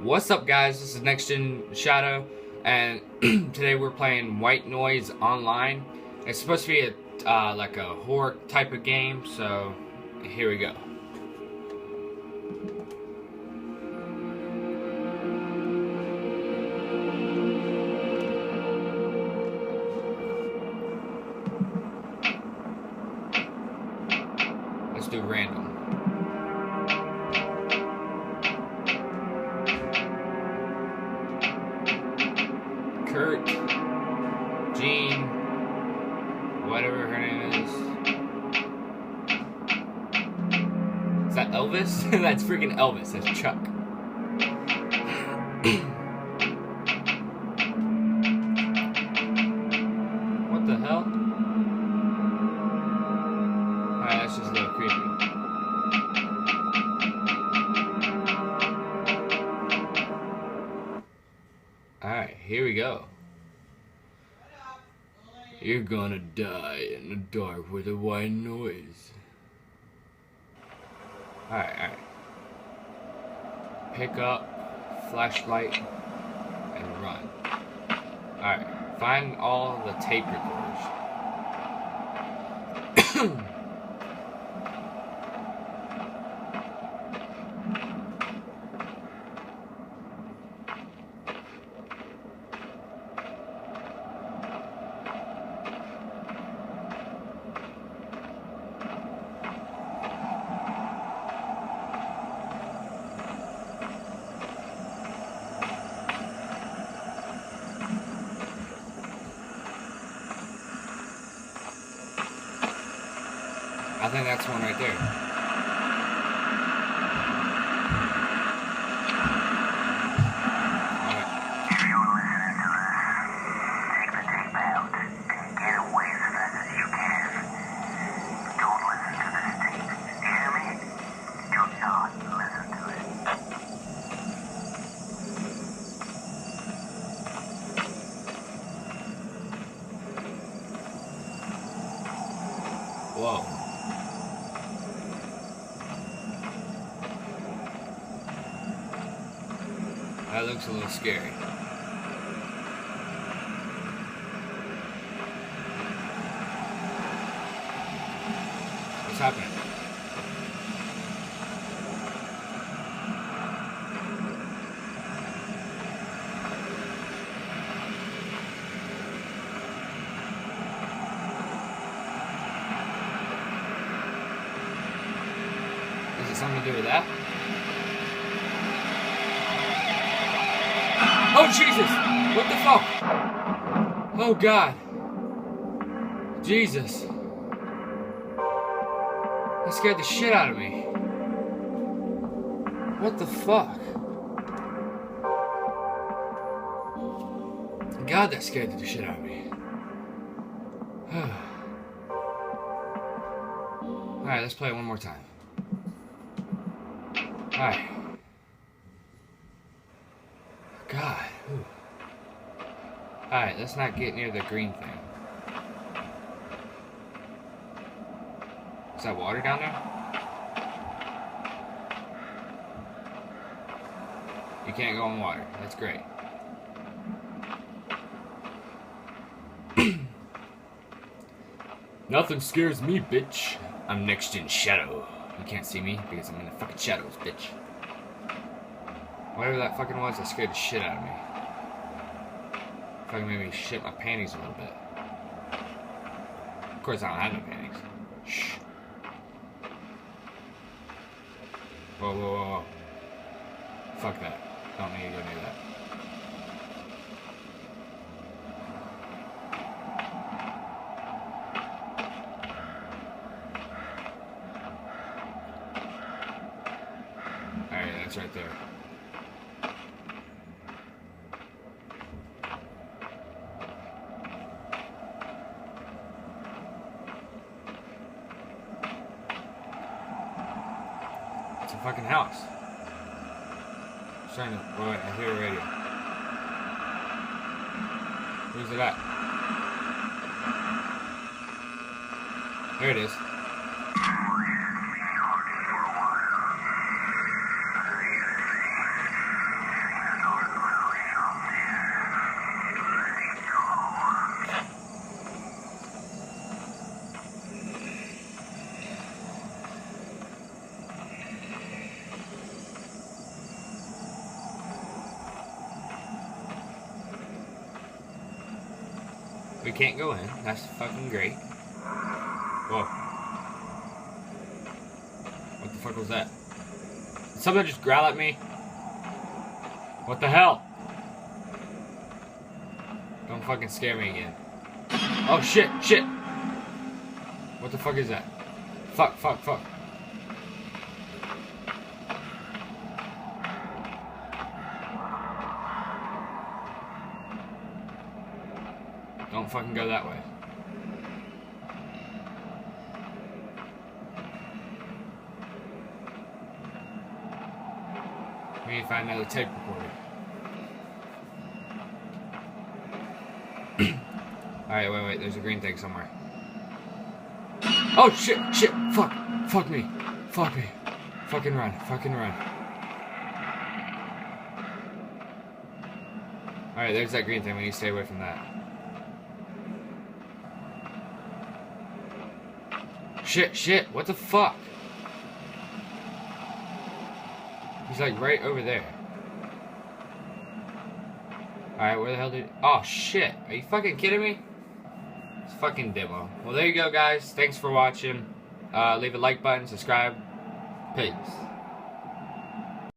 What's up, guys? This is Next Gen Shadow, and today we're playing White Noise Online. It's supposed to be a like a horror type of game, so here we go. Let's do random. Kurt, Jean, whatever her name is. Is that Elvis? That's freaking Elvis. That's Chuck. What the hell? Alright, that's just a little creepy. Alright, here we go. You're gonna die in the dark with a white noise. Alright. Pick up, flashlight, and run. Alright, find all the tape recorders. I think that's one right there. Alright. If you're listening to this, take the tape out and get away as fast as you can. Don't listen to this tape. You hear me? Do not listen to it. Whoa. That looks a little scary. What's happening? Is it something to do with that? Oh, Jesus! What the fuck? Oh, God. Jesus. That scared the shit out of me. What the fuck? God, that scared the shit out of me. Alright, let's play it one more time. Alright. God. Alright, let's not get near the green thing. Is that water down there? You can't go in water. That's great. Nothing scares me, bitch. I'm Next Gen Shadow. You can't see me because I'm in the fucking shadows, bitch. Whatever that fucking was, that scared the shit out of me. Fucking made me shit my panties a little bit. Of course, I don't have no panties. Shh. Whoa. Fuck that. Don't need to go near that. Alright, that's right there. It's a fucking house. I'm trying to. Wait, I hear a radio. Where's it at? There it is. We can't go in. That's fucking great. Whoa. What the fuck was that? Did somebody just growl at me? What the hell? Don't fucking scare me again. Oh shit, shit! What the fuck is that? Fuck, fuck, fuck. Don't fucking go that way. We need to find another tape recorder. Alright, wait, there's a green thing somewhere. Oh shit, shit, fuck, fuck me, fuck me. Fucking run, fucking run. Alright, there's that green thing, we need to stay away from that. Shit, shit, what the fuck? He's like right over there. Alright, where the hell did... Oh shit, are you fucking kidding me? It's fucking demo. Well, there you go, guys. Thanks for watching. Leave a like button, subscribe. Peace.